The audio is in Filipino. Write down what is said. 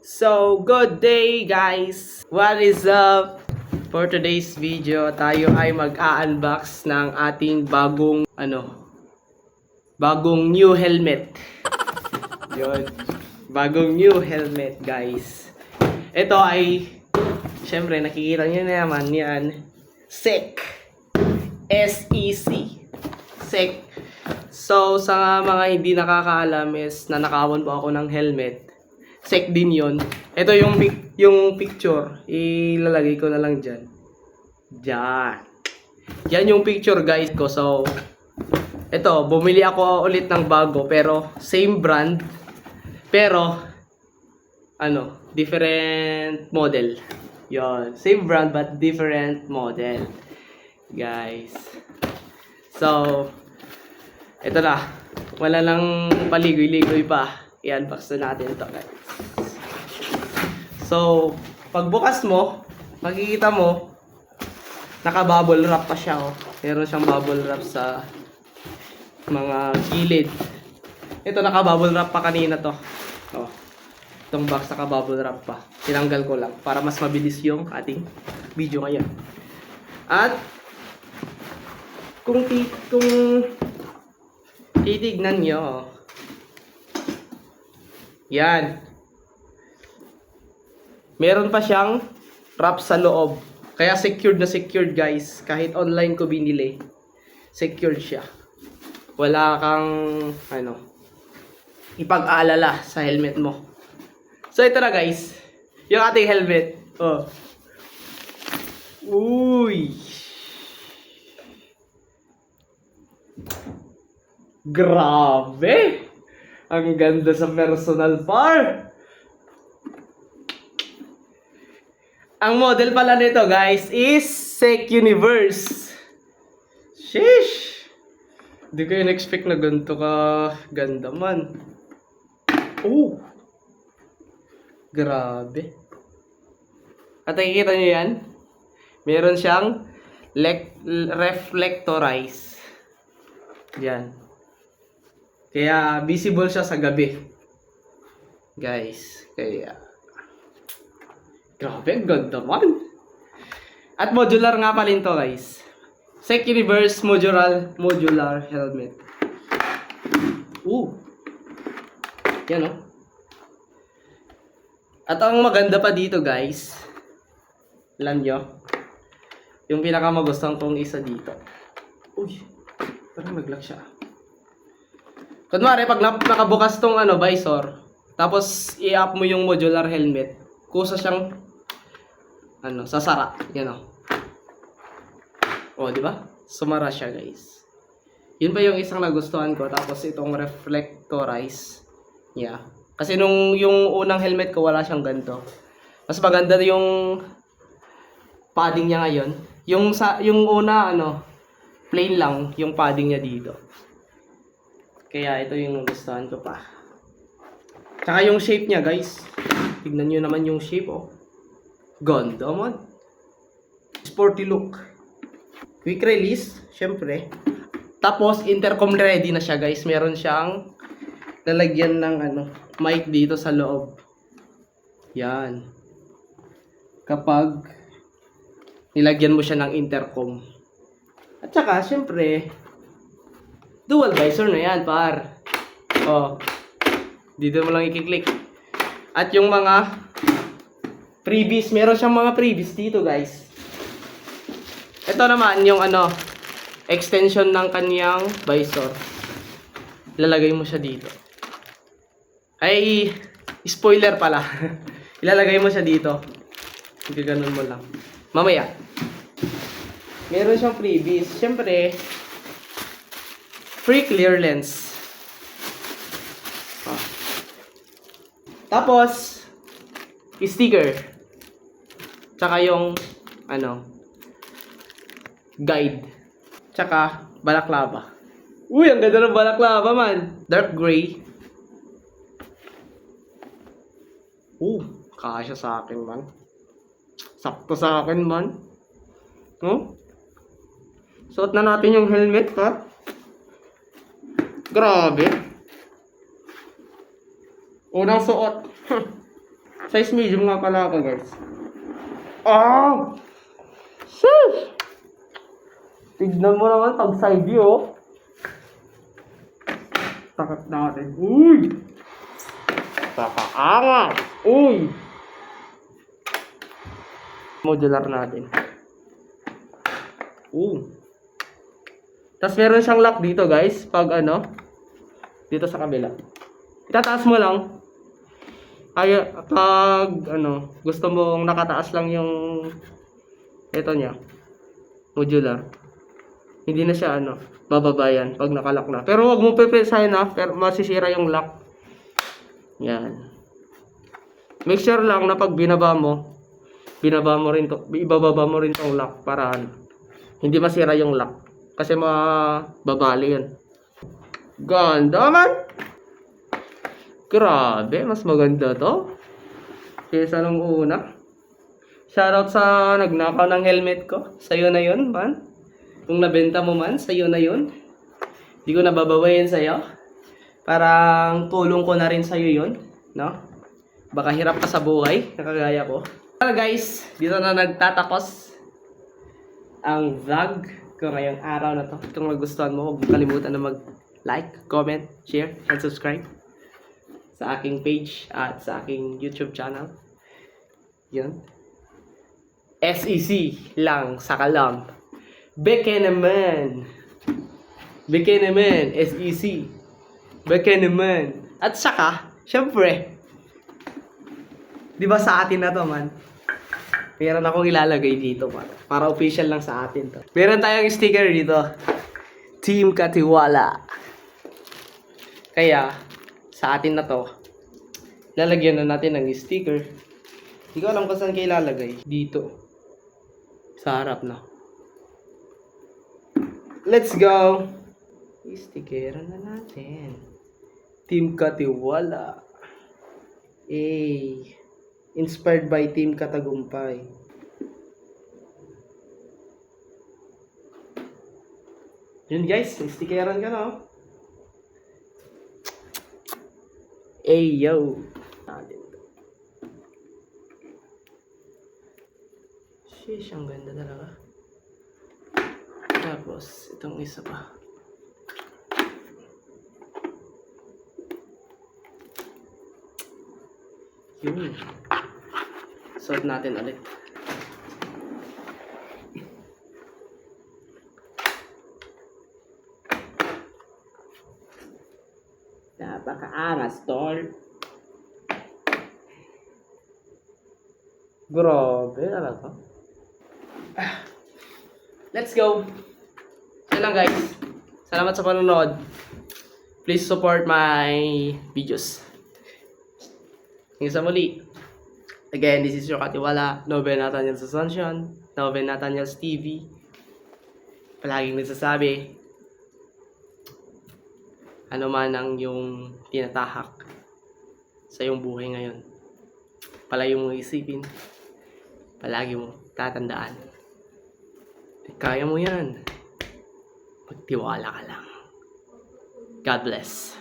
So, good day guys! What is up? For today's video, tayo ay mag-a-unbox ng ating bagong new helmet. Yun. Bagong new helmet guys. Ito ay, syempre nakikita nyo na naman yan. SEC. SEC. SEC. So, sa mga hindi nakakaalam is nanakawan po ako ng helmet. SEC din yon. Ito yung picture. Ilalagay ko na lang dyan. Diyan. Yan yung picture guys ko. So, ito, bumili ako ulit ng bago. Pero, same brand. Pero, different model. Yon. Same brand but different model. Guys. So, ito na. Wala lang paligoy-ligoy pa. I-unbox na natin ito guys. So, pagbukas mo, makikita mo, naka-bubble wrap pa siya. Oh. Meron siyang bubble wrap sa mga gilid. Ito, naka-bubble wrap pa kanina to. Oh. Itong box naka-bubble wrap pa. Tinanggal ko lang para mas mabilis yung ating video ngayon. At, kung titignan nyo, yan. Meron pa siyang wrap sa loob. Kaya secured na secured guys. Kahit online ko binili, secured siya. Wala kang ipag-aalala sa helmet mo. So ito na guys, yung ating helmet. Oh. Uy. Grabe. Ang ganda sa personal par. Ang model pala nito guys is SEC Universe. Sheesh! Hindi ko in-expect na ganito ka ganda man. Oh! Grabe. At nakikita nyo yan? Meron siyang reflectorize. Yan. Kaya visible siya sa gabi. Guys, kaya grabe, ang ganda man. At modular nga pala ito guys. SEC Universe modular helmet. Yan oh. At ang maganda pa dito guys, alam nyo, yung pinakamagustuhan kong isa dito. Uy, parang nag-lock siya. Kunwari, pag nakabukas tong visor, tapos i-up mo yung modular helmet, kusa siyang sasara. Yan o. O, di ba? Sumara siya, guys. Yun pa yung isang nagustuhan ko. Tapos itong reflectorize. Yeah. Kasi yung unang helmet ko, wala siyang ganito. Mas maganda yung padding niya ngayon. Yung una, plain lang yung padding niya dito. Kaya ito yung nagustuhan ko pa. Tsaka yung shape niya, guys. Tignan nyo naman yung shape, oh. Ganda man. Sporty look. Quick release, syempre. Tapos, intercom ready na siya, guys. Meron siyang lalagyan ng mic dito sa loob. Yan. Kapag nilagyan mo siya ng intercom. At saka, syempre, dual visor na yan, par. Oh. Dito mo lang i-click. At yung mga freebies, meron siyang mga freebies dito, guys. Ito naman yung extension ng kaniyang visor. Ilalagay mo siya dito. Ay, spoiler pala. Ilalagay mo siya dito. Hindi ganun mo lang. Mamaya. Meron siyang freebies. Siyempre, free clear lens. Tapos, sticker. Tsaka yung, guide. Tsaka, balaklava. Uy, ang ganda ng balaklava, man. Dark gray. Kasya sa akin, man. Sakto sa akin, man. Suot na natin yung helmet, ha? Grabe. Unang suot. Size medium nga pala ako, guys. Ah! Sheesh! Tignan mo naman pag side view, oh. Takat natin. Uy! Pakaangas! Uy! Modular natin. Tapos meron siyang lock dito, guys. Pag ano, dito sa kabila. Itataas mo lang. Ay, pag ano, gusto mong nakataas lang yung ito niya, modular. Hindi na siya ano, bababa yan pag nakalock na. Pero wag mo pepesahin na, pero masisira yung lock. Yan. Make sure lang na pag ibababa mo rin tong lock para hindi masira yung lock. Kasi mababali yun. Ganda man! Grabe, mas maganda to. Kesa nung una. Shoutout sa nagnakaw ng helmet ko. Sa'yo na yun, man. Kung nabenta mo man, sa'yo na yun. Hindi ko nababawayan sa'yo. Parang tulong ko na rin sa'yo yun. No? Baka hirap ka sa buhay, nakagaya ko. Pero guys, dito na nagtatapos ang vlog ko ngayong araw na to. Kung nagustuhan mo, huwag kalimutan na mag-like, comment, share, and subscribe sa aking page at sa aking YouTube channel. Yun. SEC lang, saka lang. Beke naman. Beke naman, SEC. Beke naman. At saka, syempre, di ba sa atin na to, man? Meron akong ilalagay dito, man. Para official lang sa atin to. Meron tayong sticker dito. Team Katiwala. Kaya, sa atin na to, lalagyan na natin ng sticker. Hindi ko alam kung saan kayo ilalagay. Dito. Sa harap na. Let's go! Stickeran na natin. Team Katiwala. Inspired by Team Katagumpay. Yun guys, stickeran ka na, oh. Yo! Sheesh, ang ganda talaga. Tapos, itong isa pa. Yun. Suot natin ulit. Napakaangas, tol. Grabe, ano to? Let's go! So lang guys. Salamat sa panonood. Please support my videos. Hanggang sa muli. Again, this is your Katiwala. Noven Nathaniel's Assumption. Noven Nathaniel's TV. Palaging nagsasabi, ano man ang yung tinatahak sa iyong buhay ngayon, palagi mong isipin, palagi mong tatandaan, kaya mo yan. Magtiwala ka lang. God bless.